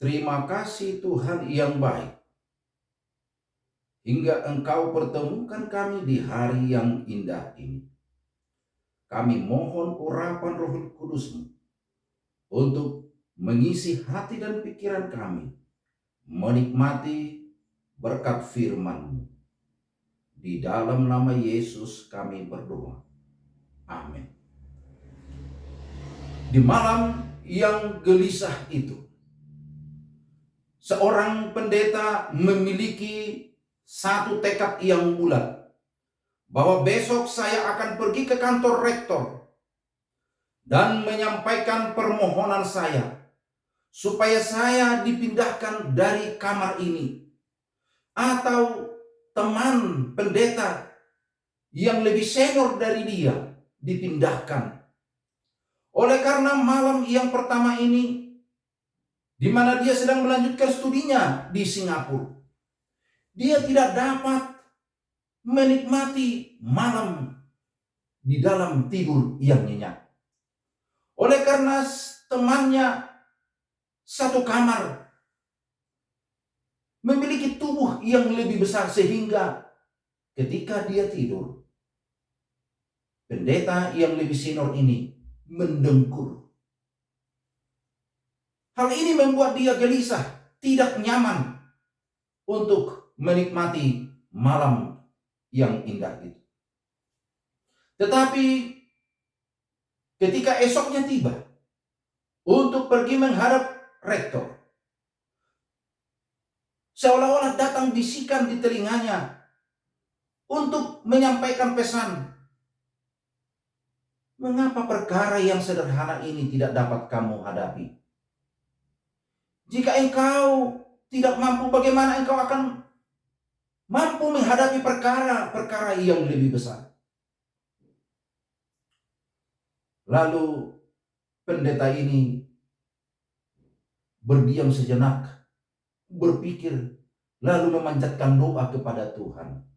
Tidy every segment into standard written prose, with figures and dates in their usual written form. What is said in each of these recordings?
Terima kasih Tuhan yang baik, hingga Engkau pertemukan kami di hari yang indah ini. Kami mohon urapan Roh Kudus-Mu untuk mengisi hati dan pikiran kami, menikmati berkat firman-Mu. Di dalam nama Yesus kami berdoa. Amin. Di malam yang gelisah itu, seorang pendeta memiliki satu tekad yang bulat, bahwa besok saya akan pergi ke kantor rektor dan menyampaikan permohonan saya supaya saya dipindahkan dari kamar ini, atau teman pendeta yang lebih senior dari dia dipindahkan. Oleh karena malam yang pertama ini, di mana dia sedang melanjutkan studinya di Singapura, dia tidak dapat menikmati malam di dalam tidur yang nyenyak. Oleh karena temannya satu kamar, memiliki tubuh yang lebih besar, sehingga ketika dia tidur, pendeta yang lebih senior ini mendengkur. Hal ini membuat dia gelisah, tidak nyaman untuk menikmati malam yang indah itu. Tetapi ketika esoknya tiba untuk pergi menghadap rektor, seolah-olah datang bisikan di telinganya untuk menyampaikan pesan. Mengapa perkara yang sederhana ini tidak dapat kamu hadapi? Jika engkau tidak mampu, bagaimana engkau akan mampu menghadapi perkara-perkara yang lebih besar? Lalu pendeta ini berdiam sejenak, berpikir, lalu memanjatkan doa kepada Tuhan.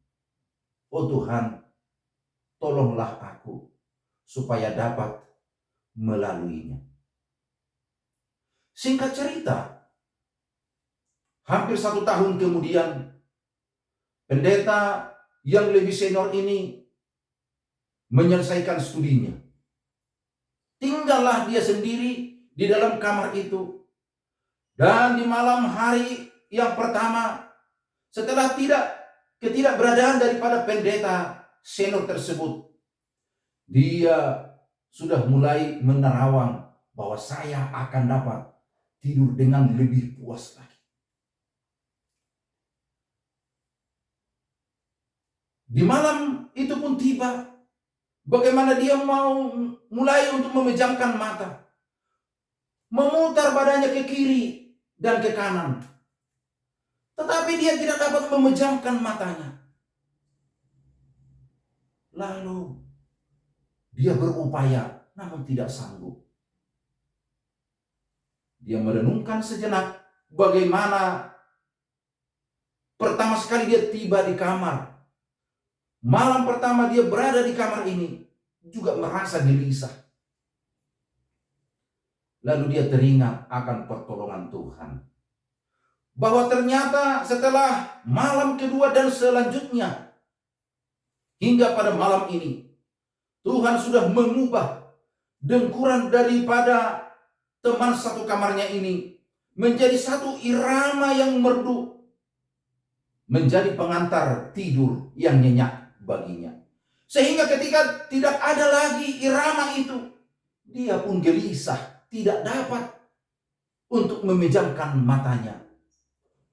Oh Tuhan, tolonglah aku supaya dapat melaluinya. Singkat cerita, hampir 1 tahun kemudian, pendeta yang lebih senior ini menyelesaikan studinya. Tinggallah dia sendiri di dalam kamar itu. Dan di malam hari yang pertama, setelah ketidakberadaan daripada pendeta senior tersebut, dia sudah mulai menerawang bahwa saya akan dapat tidur dengan lebih puas lagi. Di malam itu pun tiba, bagaimana dia mau mulai untuk memejamkan mata, memutar badannya ke kiri dan ke kanan, tetapi dia tidak dapat memejamkan matanya. Lalu dia berupaya, namun tidak sanggup. Dia merenungkan sejenak bagaimana pertama sekali dia tiba di kamar. Malam pertama dia berada di kamar ini, juga merasa gelisah. Lalu dia teringat akan pertolongan Tuhan, bahwa ternyata setelah malam kedua dan selanjutnya, hingga pada malam ini, Tuhan sudah mengubah dengkuran daripada teman satu kamarnya ini menjadi satu irama yang merdu, menjadi pengantar tidur yang nyenyak baginya. Sehingga ketika tidak ada lagi irama itu, dia pun gelisah, tidak dapat untuk memejamkan matanya.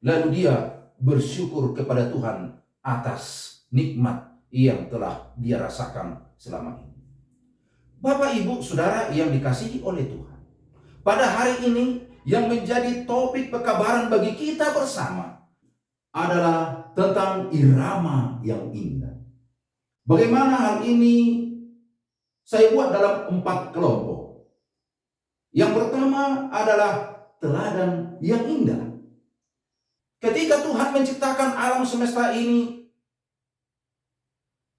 Lalu dia bersyukur kepada Tuhan atas nikmat yang telah dia rasakan selama ini. Bapak, Ibu, Saudara yang dikasihi oleh Tuhan, pada hari ini yang menjadi topik pekabaran bagi kita bersama adalah tentang irama yang indah. Bagaimana hal ini saya buat dalam 4 kelompok. Yang pertama adalah teladan yang indah. Ketika Tuhan menciptakan alam semesta ini,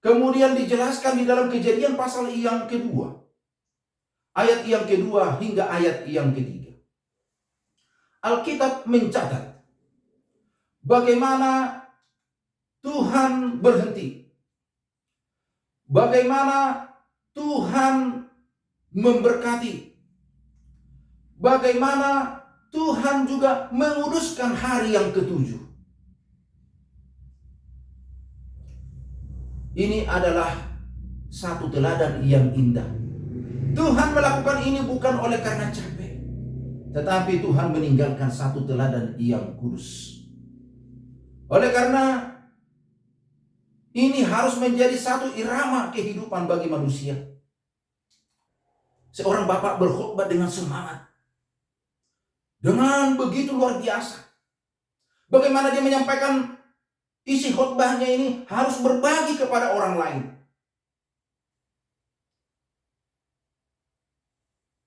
kemudian dijelaskan di dalam Kejadian pasal yang kedua, ayat yang kedua hingga ayat yang ketiga. Alkitab mencatat bagaimana Tuhan berhenti, bagaimana Tuhan memberkati, bagaimana Tuhan juga menguduskan hari yang ketujuh. Ini adalah satu teladan yang indah. Tuhan melakukan ini bukan oleh karena capek, tetapi Tuhan meninggalkan satu teladan yang kudus. Oleh karena ini harus menjadi satu irama kehidupan bagi manusia. Seorang bapak berkhotbah dengan semangat, dengan begitu luar biasa. Bagaimana dia menyampaikan isi khotbahnya ini harus berbagi kepada orang lain.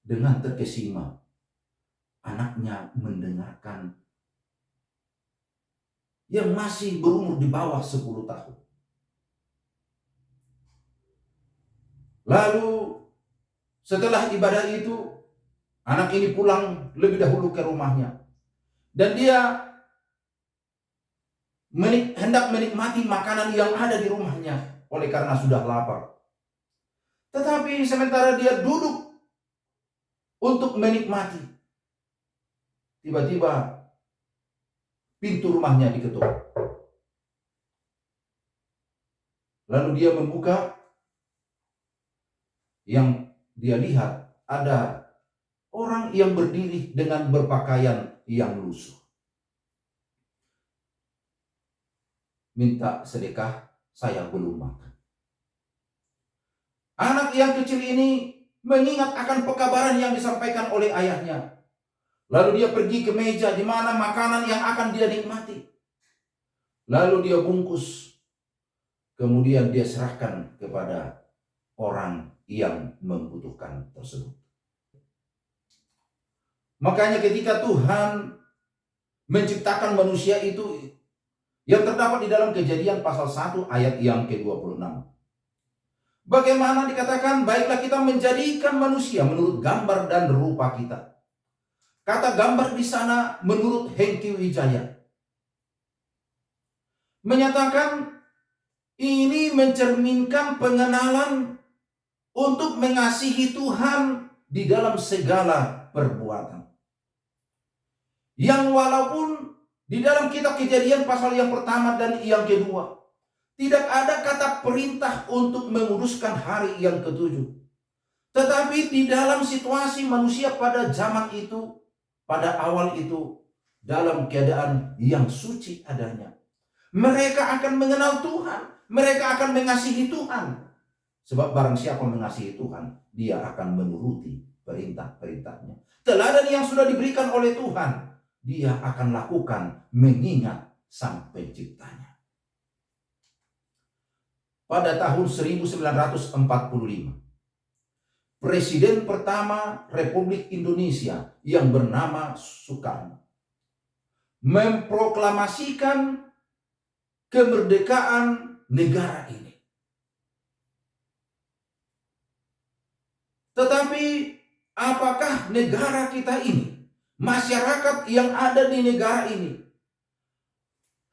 Dengan terkesima, anaknya mendengarkan yang masih berumur di bawah 10 tahun. Lalu setelah ibadah itu, anak ini pulang lebih dahulu ke rumahnya. Dan dia hendak menikmati makanan yang ada di rumahnya oleh karena sudah lapar. Tetapi sementara dia duduk untuk menikmati, tiba-tiba pintu rumahnya diketuk. Lalu dia membuka, yang dia lihat ada orang yang berdiri dengan berpakaian yang lusuh. Minta sedekah, saya belum makan. Anak yang kecil ini mengingat akan pekabaran yang disampaikan oleh ayahnya. Lalu dia pergi ke meja di mana makanan yang akan dia nikmati. Lalu dia bungkus. Kemudian dia serahkan kepada orang yang membutuhkan tersebut. Makanya ketika Tuhan menciptakan manusia itu, yang terdapat di dalam Kejadian pasal 1 ayat yang ke-26. Bagaimana dikatakan, baiklah kita menjadikan manusia menurut gambar dan rupa kita. Kata gambar di sana menurut Hengki Wijaya menyatakan ini mencerminkan pengenalan untuk mengasihi Tuhan di dalam segala perbuatan. Yang walaupun di dalam kitab Kejadian pasal yang pertama dan yang kedua tidak ada kata perintah untuk menguduskan hari yang ketujuh. Tetapi di dalam situasi manusia pada zaman itu, pada awal itu, dalam keadaan yang suci adanya, mereka akan mengenal Tuhan, mereka akan mengasihi Tuhan. Sebab barang siapa mengasihi Tuhan, dia akan menuruti perintah-perintahnya. Teladan yang sudah diberikan oleh Tuhan, dia akan lakukan mengingat Sang Penciptanya. Pada tahun 1945, Presiden pertama Republik Indonesia yang bernama Soekarno memproklamasikan kemerdekaan negara ini. Tetapi apakah negara kita ini, masyarakat yang ada di negara ini,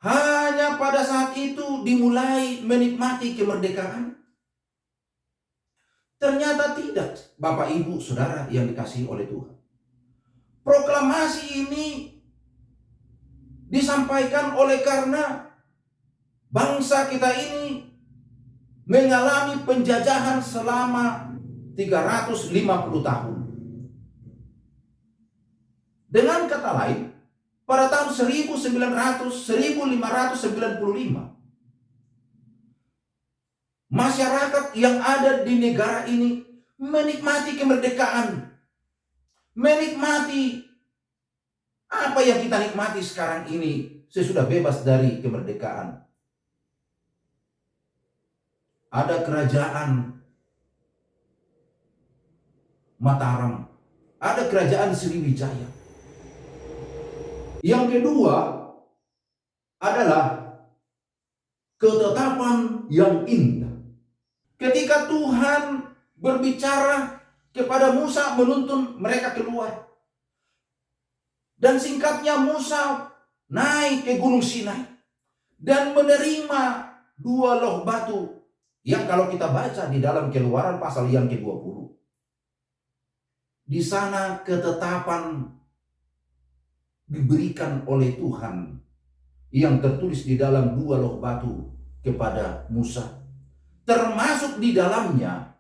hanya pada saat itu dimulai menikmati kemerdekaan? Ternyata tidak, Bapak Ibu Saudara yang dikasihi oleh Tuhan. Proklamasi ini disampaikan oleh karena bangsa kita ini mengalami penjajahan selama 350 tahun. Dengan kata lain, pada tahun 1595, masyarakat yang ada di negara ini menikmati kemerdekaan. Menikmati apa yang kita nikmati sekarang ini sesudah bebas dari kemerdekaan. Ada kerajaan Mataram, ada kerajaan Sriwijaya. Yang kedua adalah ketetapan yang indah. Ketika Tuhan berbicara kepada Musa menuntun mereka keluar, Dan singkatnya Musa naik ke Gunung Sinai dan menerima 2 loh batu yang kalau kita baca di dalam Keluaran pasal yang ke-20. Di sana ketetapan diberikan oleh Tuhan yang tertulis di dalam 2 loh batu kepada Musa. Termasuk di dalamnya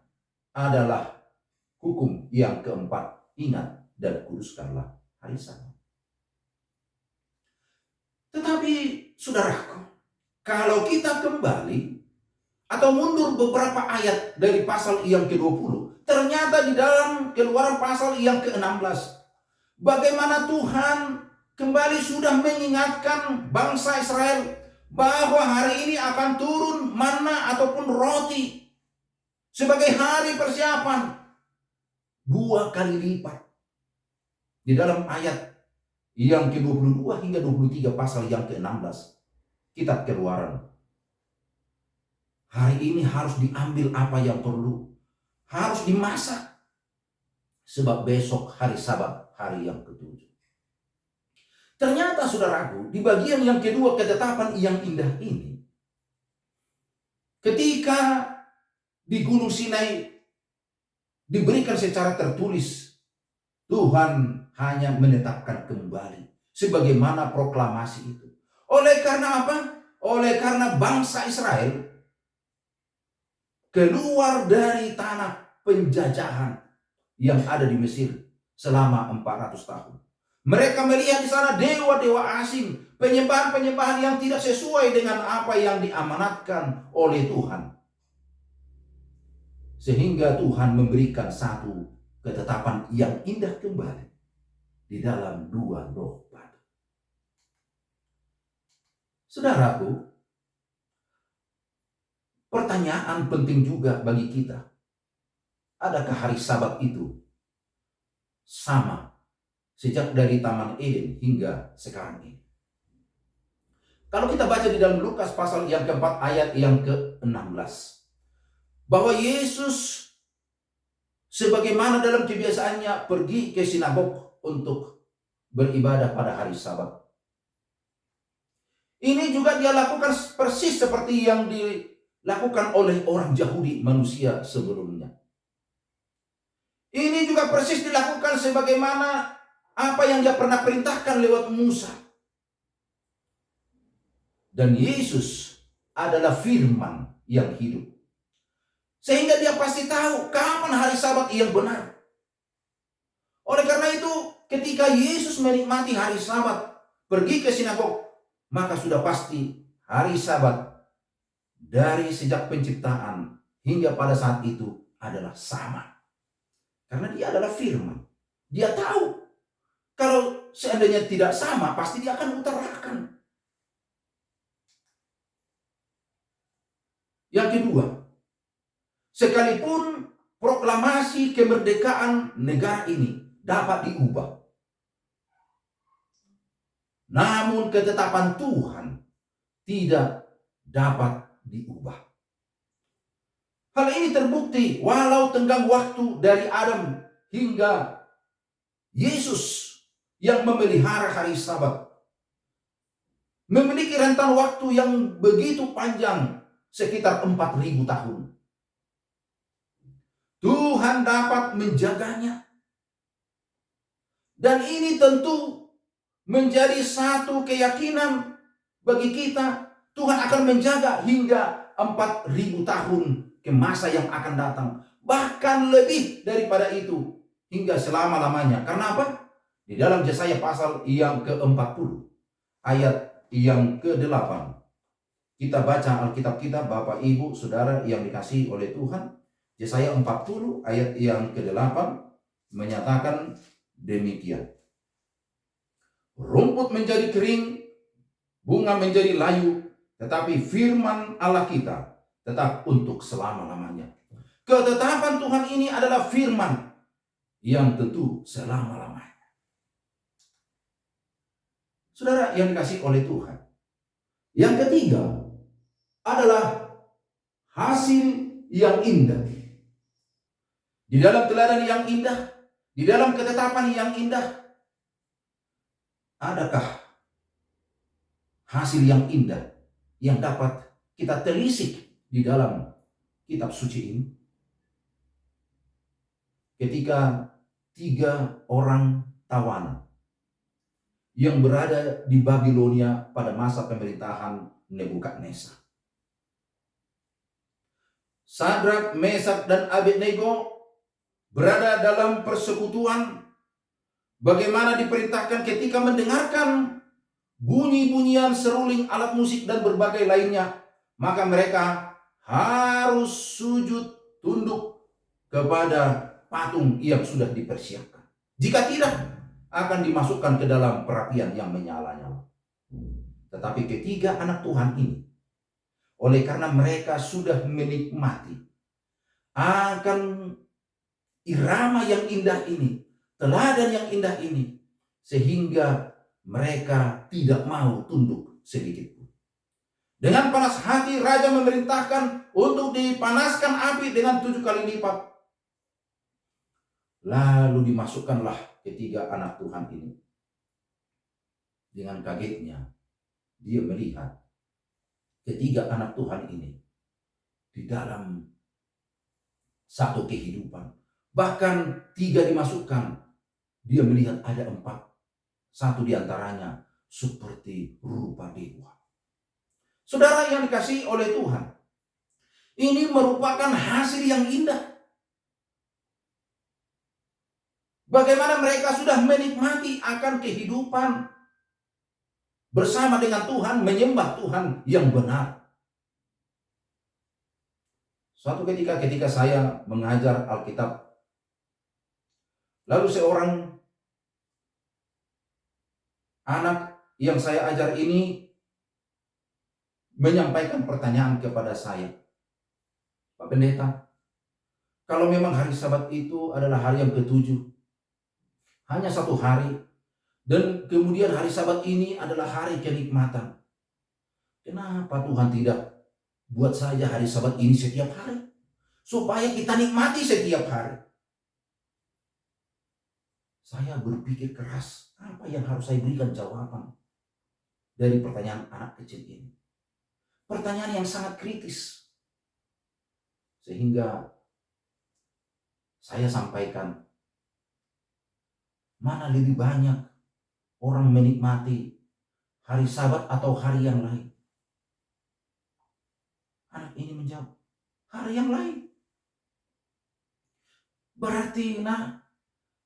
adalah hukum yang keempat. Ingat dan kuduskanlah hari Sabat. Tetapi saudaraku, kalau kita kembali atau mundur beberapa ayat dari pasal yang ke-20, ternyata di dalam Keluaran pasal yang ke-16, bagaimana Tuhan kembali sudah mengingatkan bangsa Israel bahwa hari ini akan turun manna ataupun roti sebagai hari persiapan 2 kali lipat. Di dalam ayat yang ke-22 hingga 23 pasal yang ke-16 kitab Keluaran. Hari ini harus diambil apa yang perlu, harus dimasak, sebab besok hari Sabat, hari yang ke-7. Ternyata saudaraku, di bagian yang kedua ketetapan yang indah ini, ketika di Gunung Sinai diberikan secara tertulis, Tuhan hanya menetapkan kembali sebagaimana proklamasi itu. Oleh karena apa? Oleh karena bangsa Israel keluar dari tanah penjajahan yang ada di Mesir selama 400 tahun. Mereka melihat di sana dewa-dewa asing, penyembahan-penyembahan yang tidak sesuai dengan apa yang diamanatkan oleh Tuhan. Sehingga Tuhan memberikan satu ketetapan yang indah kembali di dalam 2 loh batu. Saudaraku, pertanyaan penting juga bagi kita. Adakah hari Sabat itu sama sejak dari Taman Eden hingga sekarang ini? Kalau kita baca di dalam Lukas pasal yang keempat ayat yang ke-16, bahwa Yesus sebagaimana dalam kebiasaannya pergi ke sinagog untuk beribadah pada hari Sabat. Ini juga dia lakukan persis seperti yang dilakukan oleh orang Yahudi manusia sebelumnya. Ini juga persis dilakukan sebagaimana apa yang dia pernah perintahkan lewat Musa. Dan Yesus adalah firman yang hidup. Sehingga dia pasti tahu kapan hari Sabat yang benar. Oleh karena itu, ketika Yesus menikmati hari Sabat, pergi ke sinagog, maka sudah pasti hari Sabat dari sejak penciptaan hingga pada saat itu adalah sama. Karena dia adalah firman. Dia tahu kalau seandainya tidak sama, pasti dia akan utarakan. Yang kedua, sekalipun proklamasi kemerdekaan negara ini dapat diubah, namun ketetapan Tuhan tidak dapat diubah. Hal ini terbukti walau tenggang waktu dari Adam hingga Yesus yang memelihara hari Sabat memiliki rentan waktu yang begitu panjang, sekitar 4.000 tahun. Tuhan dapat menjaganya. Dan ini tentu menjadi satu keyakinan bagi kita. Tuhan akan menjaga hingga 4.000 tahun ke masa yang akan datang. Bahkan lebih daripada itu. Hingga selama-lamanya. Karena apa? Di dalam Yesaya pasal yang ke-40. Ayat yang ke-8. Kita baca Alkitab kita, Bapak, Ibu, Saudara yang dikasihi oleh Tuhan. Yesaya 40 ayat yang ke-8 menyatakan demikian. Rumput menjadi kering, bunga menjadi layu, tetapi firman Allah kita tetap untuk selama-lamanya. Ketetapan Tuhan ini adalah firman yang tentu selama-lamanya. Saudara yang dikasihi oleh Tuhan. Yang ketiga adalah hasil yang indah. Di dalam teladan yang indah, di dalam ketetapan yang indah, adakah hasil yang indah yang dapat kita telisik di dalam kitab suci ini? Ketika 3 orang tawanan yang berada di Babilonia pada masa pemerintahan Nebukadnezar. Sadrak, Mesak, dan Abednego berada dalam persekutuan. Bagaimana diperintahkan ketika mendengarkan bunyi-bunyian seruling alat musik dan berbagai lainnya, maka mereka harus sujud tunduk kepada patung yang sudah dipersiapkan. Jika tidak, akan dimasukkan ke dalam perapian yang menyala-nyala. Tetapi ketiga anak Tuhan ini, oleh karena mereka sudah menikmati akan irama yang indah ini, teladan yang indah ini, sehingga mereka tidak mau tunduk sedikit pun. Dengan panas hati raja memerintahkan untuk dipanaskan api dengan 7 kali lipat. Lalu dimasukkanlah ketiga anak Tuhan ini. Dengan kagetnya dia melihat ketiga anak Tuhan ini di dalam satu kehidupan. Bahkan 3 dimasukkan, dia melihat ada 4. Satu diantaranya seperti rupa dewa. Saudara yang dikasihi oleh Tuhan, ini merupakan hasil yang indah. Bagaimana mereka sudah menikmati akan kehidupan bersama dengan Tuhan, menyembah Tuhan yang benar. Suatu ketika saya mengajar Alkitab, lalu seorang anak yang saya ajar ini menyampaikan pertanyaan kepada saya. Pak Pendeta, kalau memang hari Sabat itu adalah hari yang ke-7, hanya 1 hari, dan kemudian hari Sabat ini adalah hari kenikmatan, kenapa Tuhan tidak buat saja hari Sabat ini setiap hari, supaya kita nikmati setiap hari? Saya berpikir keras, apa yang harus saya berikan jawaban dari pertanyaan anak kecil ini. Pertanyaan yang sangat kritis. Sehingga saya sampaikan, mana lebih banyak orang menikmati hari Sabat atau hari yang lain? Anak ini menjawab, hari yang lain. Berarti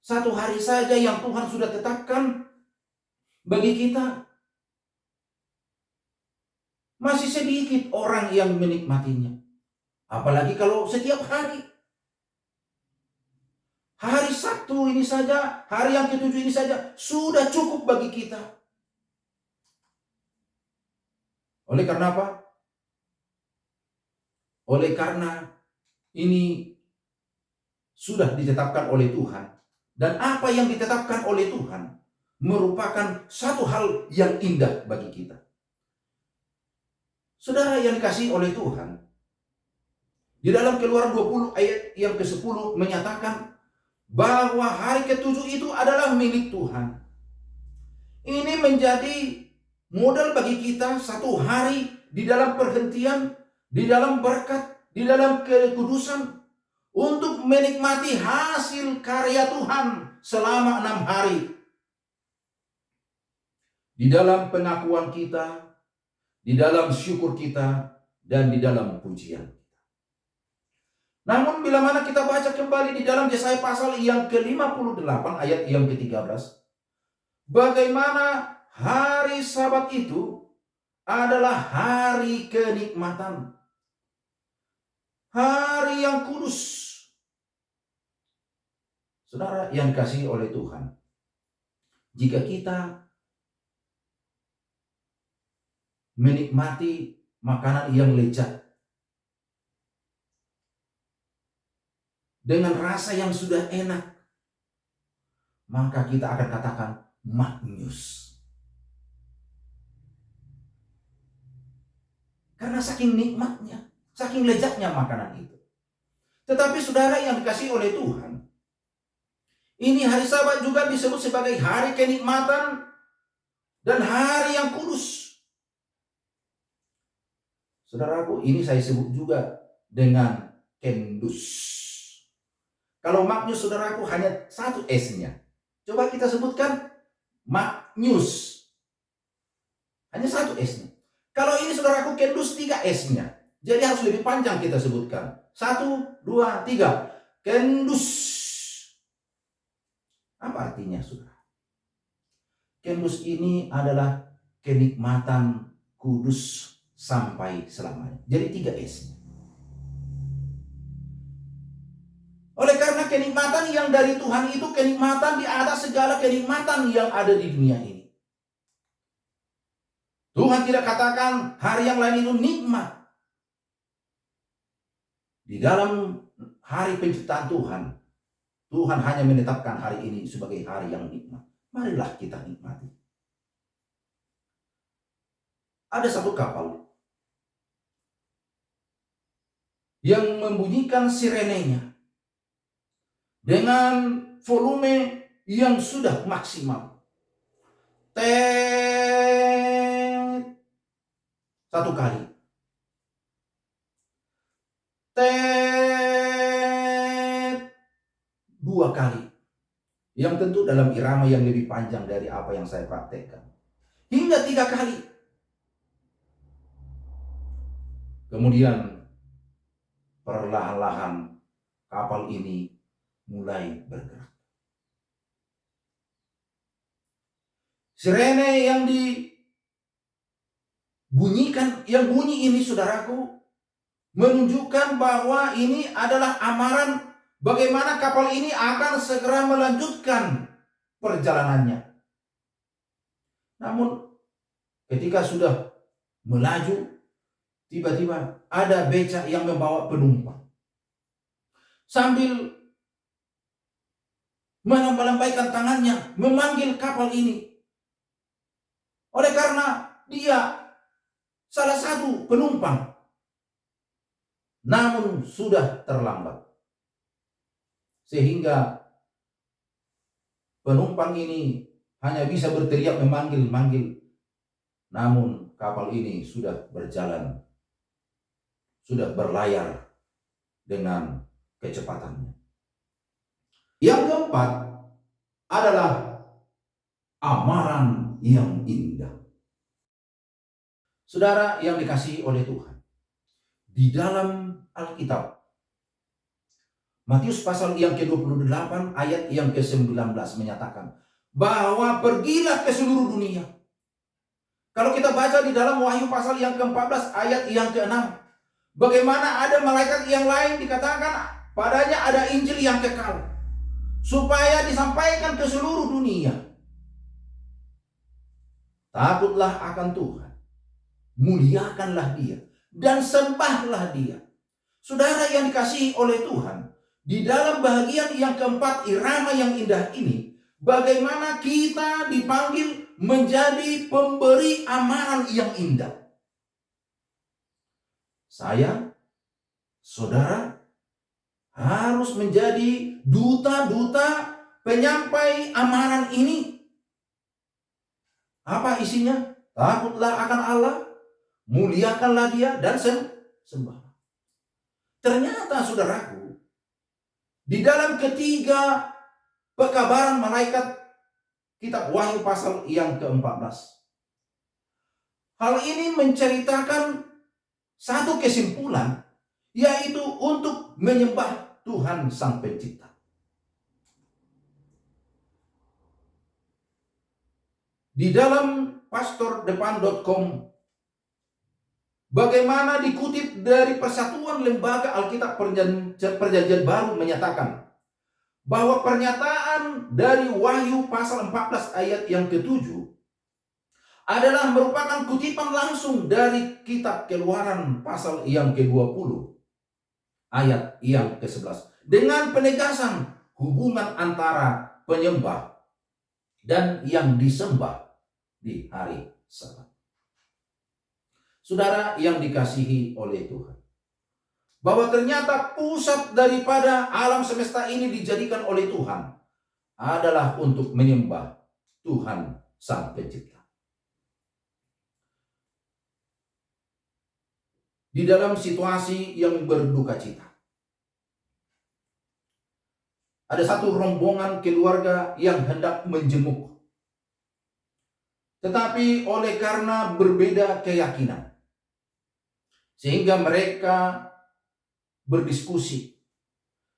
satu hari saja yang Tuhan sudah tetapkan bagi kita. Masih sedikit orang yang menikmatinya. Apalagi kalau setiap hari. Hari Sabtu ini saja, hari yang ke-7 ini saja sudah cukup bagi kita. Oleh karena apa? Oleh karena ini sudah ditetapkan oleh Tuhan. Dan apa yang ditetapkan oleh Tuhan merupakan satu hal yang indah bagi kita. Saudara yang dikasihi oleh Tuhan, di dalam Keluaran 20 ayat yang ke-10 menyatakan bahwa hari ke-7 itu adalah milik Tuhan. Ini menjadi modal bagi kita, satu hari di dalam perhentian, di dalam berkat, di dalam kekudusan, untuk menikmati hasil karya Tuhan selama 6 hari. Di dalam pengakuan kita, di dalam syukur kita, dan di dalam pujian. Namun bila mana kita baca kembali di dalam Yesaya pasal yang ke-58 ayat yang ke-13, bagaimana hari Sabat itu adalah hari kenikmatan, hari yang kudus. Saudara yang dikasihi oleh Tuhan, jika kita menikmati makanan yang lezat dengan rasa yang sudah enak, maka kita akan katakan maknyus. Karena saking nikmatnya, saking lezatnya makanan itu. Tetapi saudara yang dikasihi oleh Tuhan, ini hari Sabat juga disebut sebagai hari kenikmatan dan hari yang kudus. Saudaraku, ini saya sebut juga dengan Kendus. Kalau Magnus, saudaraku, hanya satu S-nya. Coba kita sebutkan Magnus. Hanya satu S-nya. Kalau ini, saudaraku, Kendus 3 S-nya. Jadi harus lebih panjang kita sebutkan. 1, 2, 3. Kendus. Apa artinya, saudara? Kendus ini adalah kenikmatan kudus sampai selamanya. Jadi 3 S-nya. Oleh karena kenikmatan yang dari Tuhan itu kenikmatan di atas segala kenikmatan yang ada di dunia ini. Tuhan tidak katakan hari yang lain itu nikmat. Di dalam hari penciptaan Tuhan, Tuhan hanya menetapkan hari ini sebagai hari yang nikmat. Marilah kita nikmati. Ada satu kapal yang membunyikan sirenenya dengan volume yang sudah maksimal. Tet. 1 kali. Tet. 2 kali. Yang tentu dalam irama yang lebih panjang dari apa yang saya praktekkan. Hingga 3 kali. Kemudian perlahan-lahan kapal ini mulai bergerak. Sirene yang dibunyikan, yang bunyi ini, saudaraku, menunjukkan bahwa ini adalah amaran bagaimana kapal ini akan segera melanjutkan perjalanannya. Namun ketika sudah melaju, tiba-tiba ada becak yang membawa penumpang. Sambil melambaikan tangannya, memanggil kapal ini. Oleh karena dia salah satu penumpang, namun sudah terlambat. Sehingga penumpang ini hanya bisa berteriak memanggil-manggil. Namun kapal ini sudah berjalan, sudah berlayar dengan kecepatannya. Yang keempat adalah amaran yang indah. Saudara yang dikasihi oleh Tuhan, di dalam Alkitab, Matius pasal yang ke-28 ayat yang ke-19 menyatakan bahwa pergilah ke seluruh dunia. Kalau kita baca di dalam Wahyu pasal yang ke-14 ayat yang ke-6, bagaimana ada malaikat yang lain dikatakan padanya ada Injil yang kekal, supaya disampaikan ke seluruh dunia. Takutlah akan Tuhan, muliakanlah Dia, dan sembahlah Dia. Saudara yang dikasihi oleh Tuhan, di dalam bahagian yang keempat irama yang indah ini, bagaimana kita dipanggil menjadi pemberi amaran yang indah. Saya, saudara, harus menjadi duta-duta penyampai amaran ini. Apa isinya? Takutlah akan Allah, muliakanlah Dia, dan sembah. Ternyata, saudaraku, di dalam ketiga pekabaran malaikat kitab Wahyu pasal yang ke-14, hal ini menceritakan satu kesimpulan, yaitu untuk menyembah Tuhan Sang Pencipta. Di dalam pastordepan.com, bagaimana dikutip dari Persatuan Lembaga Alkitab Perjanjian Baru menyatakan bahwa pernyataan dari Wahyu pasal 14 ayat yang ke-7 adalah merupakan kutipan langsung dari kitab Keluaran pasal yang ke-20 ayat yang ke-11 dengan penegasan hubungan antara penyembah dan yang disembah di hari Sabat. Saudara yang dikasihi oleh Tuhan, bahwa ternyata pusat daripada alam semesta ini dijadikan oleh Tuhan adalah untuk menyembah Tuhan Sang Pencipta. di dalam situasi yang berduka cita. Ada satu rombongan keluarga yang hendak menjenguk, tetapi oleh karena berbeda keyakinan, sehingga mereka berdiskusi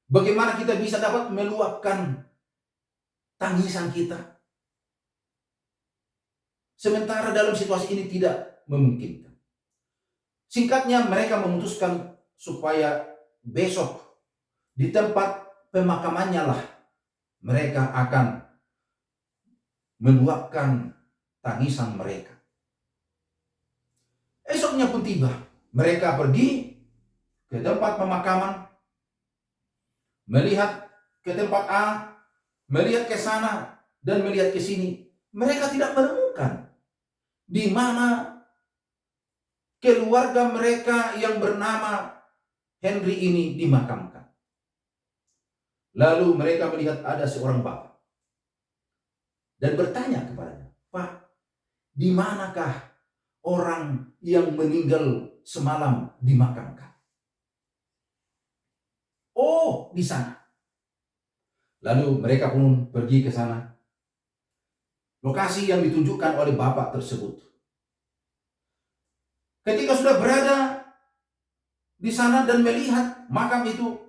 bagaimana kita bisa dapat meluapkan tangisan kita, sementara dalam situasi ini tidak memungkinkan. Singkatnya, mereka memutuskan supaya besok di tempat pemakamannya lah mereka akan meluapkan tangisan mereka. Esoknya pun tiba, mereka pergi ke tempat pemakaman, melihat ke tempat A, melihat ke sana, dan melihat ke sini. Mereka tidak menemukan di mana keluarga mereka yang bernama Henry ini dimakamkan. Lalu mereka melihat ada seorang bapak dan bertanya kepadanya, "Pak, di manakah orang yang meninggal semalam dimakamkan?" "Oh, di sana." Lalu mereka pun pergi ke sana. Lokasi yang ditunjukkan oleh bapak tersebut. Ketika sudah berada di sana dan melihat makam itu,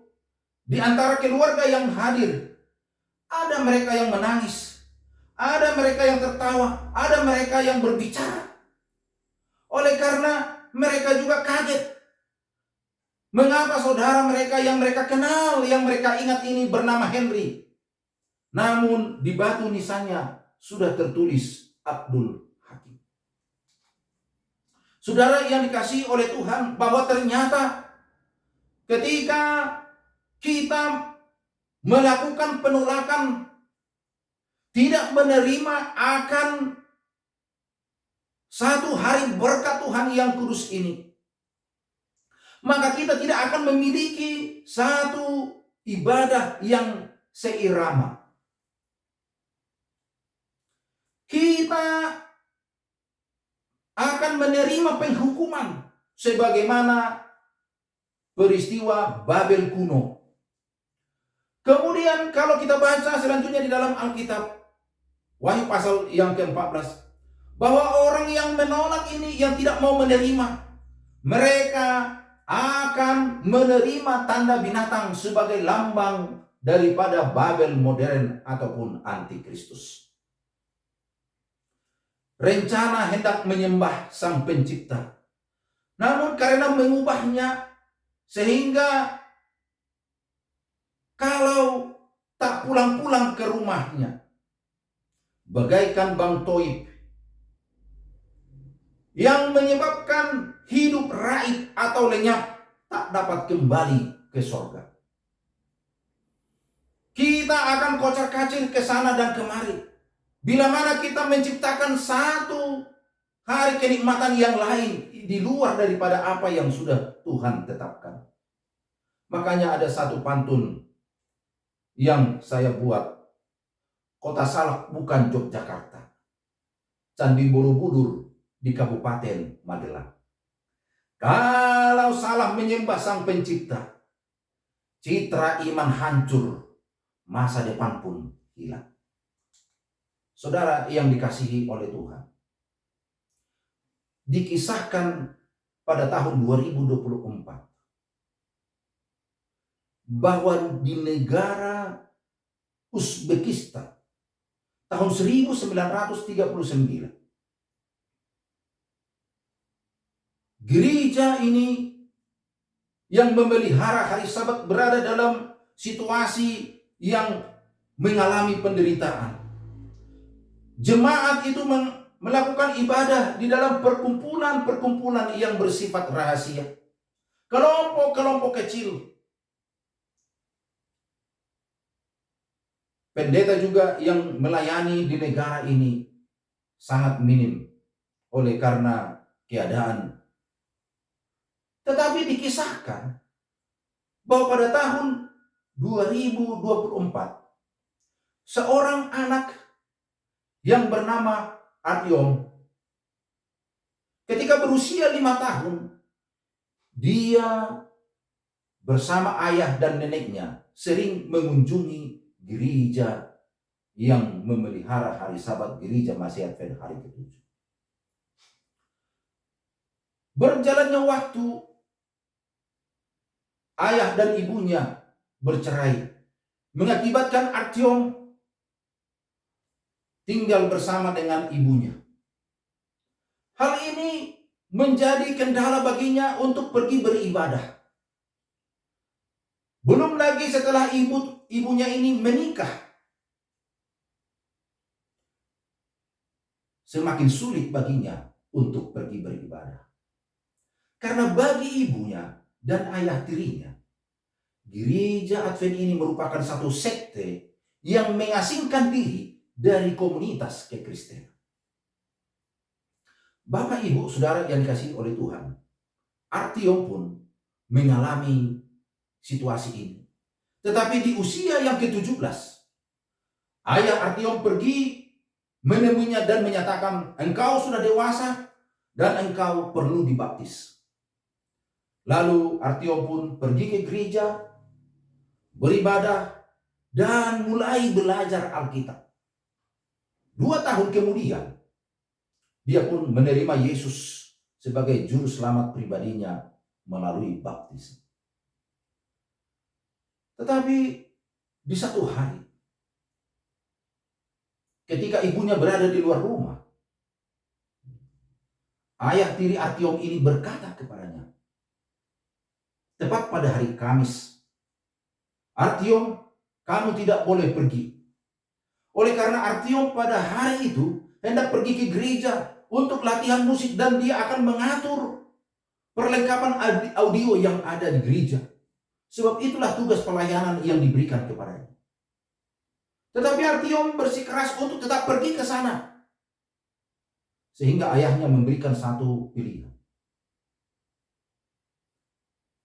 di antara keluarga yang hadir, ada mereka yang menangis, ada mereka yang tertawa, ada mereka yang berbicara. Oleh karena mereka juga kaget. Mengapa saudara mereka yang mereka kenal, yang mereka ingat ini bernama Henry, namun di batu nisannya sudah tertulis Abdul Hakim. Saudara yang dikasihi oleh Tuhan, bahwa ternyata ketika kita melakukan penolakan, tidak menerima akan satu hari berkat Tuhan yang kudus ini, maka kita tidak akan memiliki satu ibadah yang seirama. Kita akan menerima penghukuman sebagaimana peristiwa Babel kuno. Kemudian kalau kita baca selanjutnya di dalam Alkitab, Wahyu pasal yang ke-14, bahwa orang yang menolak ini, yang tidak mau menerima, mereka akan menerima tanda binatang sebagai lambang daripada Babel modern ataupun antikristus. Rencana hendak menyembah Sang Pencipta, namun karena mengubahnya, sehingga kalau tak pulang-pulang ke rumahnya, bagaikan Bang Toib yang menyebabkan hidup raib atau lenyap, tak dapat kembali ke sorga. Kita akan kocar-kacir ke sana dan kemari. Bila mana kita menciptakan satu hari kenikmatan yang lain di luar daripada apa yang sudah Tuhan tetapkan. Makanya ada satu pantun yang saya buat. Kota Salak bukan Yogyakarta, Candi Borobudur di Kabupaten Magelang. Kalau salah menyembah Sang Pencipta, citra iman hancur, masa depan pun hilang. Saudara yang dikasihi oleh Tuhan, dikisahkan pada tahun 2024 bahwa di negara Uzbekistan tahun 1939, gereja ini yang memelihara hari Sabat berada dalam situasi yang mengalami penderitaan. Jemaat itu melakukan ibadah di dalam perkumpulan-perkumpulan yang bersifat rahasia. Kelompok-kelompok kecil. Pendeta juga yang melayani di negara ini sangat minim oleh karena keadaan. Tetapi dikisahkan bahwa pada tahun 2024 seorang anak yang bernama Artyom, ketika berusia 5 tahun, dia bersama ayah dan neneknya sering mengunjungi gereja yang memelihara hari Sabat, gereja Masih Advent hari ke-7. Berjalannya waktu, ayah dan ibunya bercerai, mengakibatkan Artyom tinggal bersama dengan ibunya. Hal ini menjadi kendala baginya untuk pergi beribadah. Belum lagi setelah ibunya ini menikah, semakin sulit baginya untuk pergi beribadah. Karena bagi ibunya dan ayah tirinya, gereja Advent ini merupakan satu sekte yang mengasingkan diri dari komunitas kekristenan. Bapak, Ibu, Saudara yang dikasihi oleh Tuhan, Artyom pun mengalami situasi ini. Tetapi di usia yang ke-17, ayah Artyom pergi menemuinya dan menyatakan, engkau sudah dewasa dan engkau perlu dibaptis. Lalu Artyom pun pergi ke gereja, beribadah, dan mulai belajar Alkitab. 2 tahun kemudian, dia pun menerima Yesus sebagai juru selamat pribadinya melalui baptis. Tetapi di satu hari, ketika ibunya berada di luar rumah, ayah tiri Artyom ini berkata kepadanya, tepat pada hari Kamis, Artyom, kamu tidak boleh pergi. Oleh karena Artyom pada hari itu hendak pergi ke gereja untuk latihan musik dan dia akan mengatur perlengkapan audio yang ada di gereja. Sebab itulah tugas pelayanan yang diberikan kepadanya. Tetapi Artyom bersikeras untuk tetap pergi ke sana. Sehingga ayahnya memberikan satu pilihan.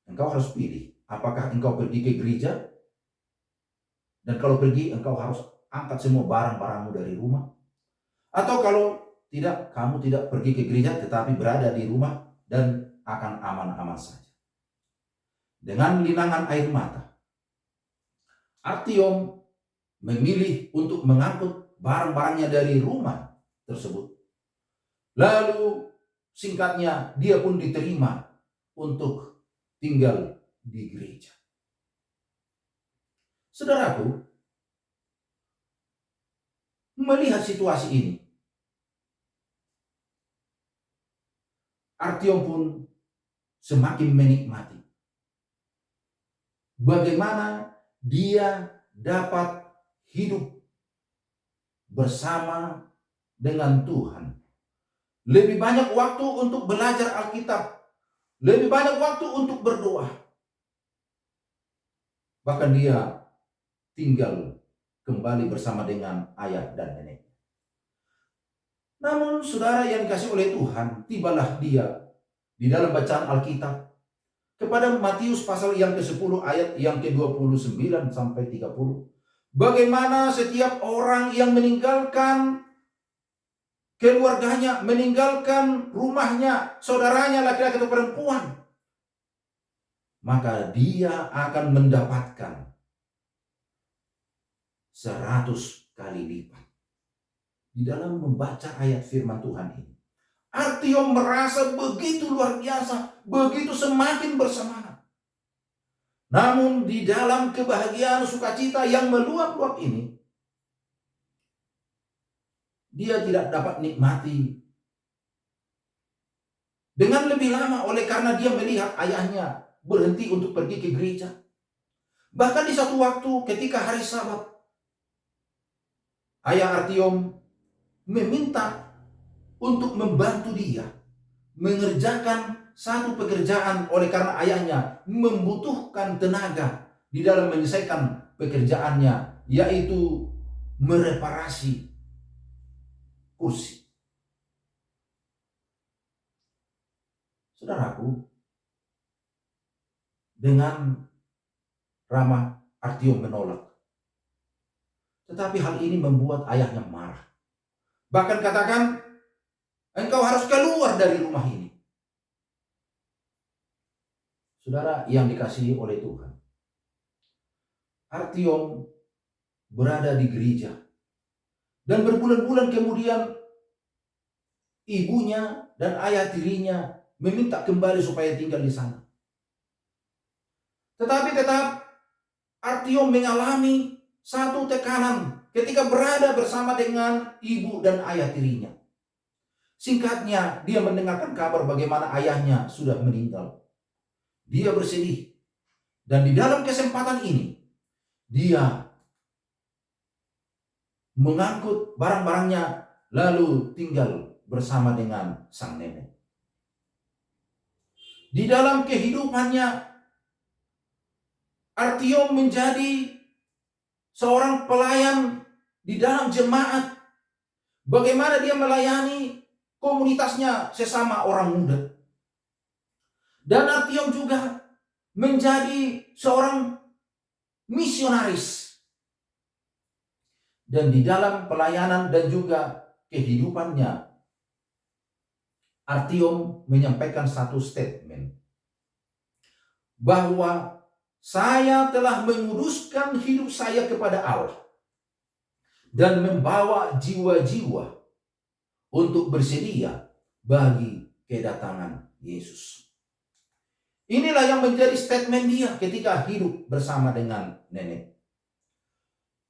Engkau harus pilih, apakah engkau pergi ke gereja? Dan kalau pergi, engkau harus angkat semua barang-barangmu dari rumah. Atau kalau tidak, kamu tidak pergi ke gereja tetapi berada di rumah dan akan aman-aman saja. Dengan linangan air mata, Artyom memilih untuk mengangkut barang-barangnya dari rumah tersebut. Lalu singkatnya dia pun diterima untuk tinggal di gereja. Saudaraku, melihat situasi ini, Artyom pun semakin menikmati bagaimana dia dapat hidup bersama dengan Tuhan. Lebih banyak waktu untuk belajar Alkitab, lebih banyak waktu untuk berdoa. Bahkan dia tinggal kembali bersama dengan ayah dan nenek. Namun saudara yang dikasihi oleh Tuhan, tibalah dia di dalam bacaan Alkitab kepada Matius pasal yang ke-10 ayat yang ke-29 sampai 30. Bagaimana setiap orang yang meninggalkan keluarganya, meninggalkan rumahnya, saudaranya laki-laki atau perempuan, maka dia akan mendapatkan 100 kali lipat. Di dalam membaca ayat firman Tuhan ini, Artyom merasa begitu luar biasa, begitu semakin bersemangat. Namun di dalam kebahagiaan sukacita yang meluap-luap ini, dia tidak dapat nikmati dengan lebih lama oleh karena dia melihat ayahnya berhenti untuk pergi ke gereja. Bahkan di satu waktu ketika hari Sabat, ayah Artyom meminta untuk membantu dia mengerjakan satu pekerjaan oleh karena ayahnya membutuhkan tenaga di dalam menyelesaikan pekerjaannya, yaitu mereparasi kursi. Saudaraku, dengan ramah Artyom menolak. Tetapi hal ini membuat ayahnya marah. Bahkan katakan, engkau harus keluar dari rumah ini. Saudara yang dikasihi oleh Tuhan, Artyom berada di gereja. Dan berbulan-bulan kemudian ibunya dan ayah tirinya meminta kembali supaya tinggal di sana. Tetapi tetap Artyom mengalami satu tekanan ketika berada bersama dengan ibu dan ayah tirinya. Singkatnya, dia mendengarkan kabar bagaimana ayahnya sudah meninggal. Dia bersedih. Dan di dalam kesempatan ini, dia mengangkut barang-barangnya lalu tinggal bersama dengan sang nenek. Di dalam kehidupannya, Artyom menjadi seorang pelayan di dalam jemaat. Bagaimana dia melayani komunitasnya sesama orang muda. Dan Artyom juga menjadi seorang misionaris. Dan di dalam pelayanan dan juga kehidupannya, Artyom menyampaikan satu statement. Bahwa saya telah menguduskan hidup saya kepada Allah. Dan membawa jiwa-jiwa untuk bersedia bagi kedatangan Yesus. Inilah yang menjadi statement dia ketika hidup bersama dengan nenek.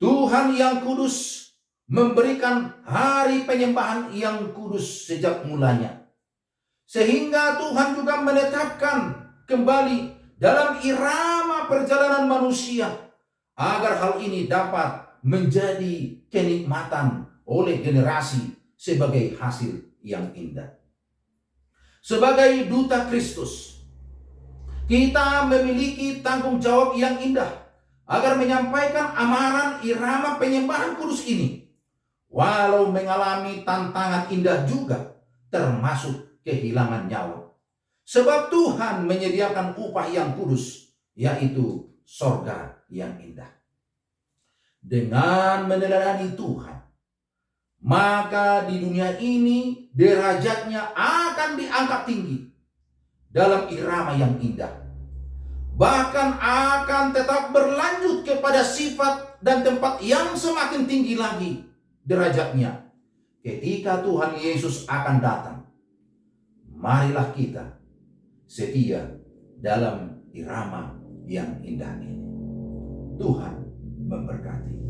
Tuhan yang kudus memberikan hari penyembahan yang kudus sejak mulanya. Sehingga Tuhan juga menetapkan kembali dalam irama perjalanan manusia agar hal ini dapat menjadi kenikmatan oleh generasi sebagai hasil yang indah. Sebagai duta Kristus, kita memiliki tanggung jawab yang indah agar menyampaikan amaran irama penyembahan kudus ini. Walau mengalami tantangan indah juga, termasuk kehilangan nyawa. Sebab Tuhan menyediakan upah yang kudus, yaitu sorga yang indah. Dengan meneladani Tuhan, maka di dunia ini derajatnya akan diangkat tinggi dalam irama yang indah. Bahkan akan tetap berlanjut kepada sifat dan tempat yang semakin tinggi lagi derajatnya ketika Tuhan Yesus akan datang. Marilah kita setia dalam irama yang indah ini. Tuhan memberkati.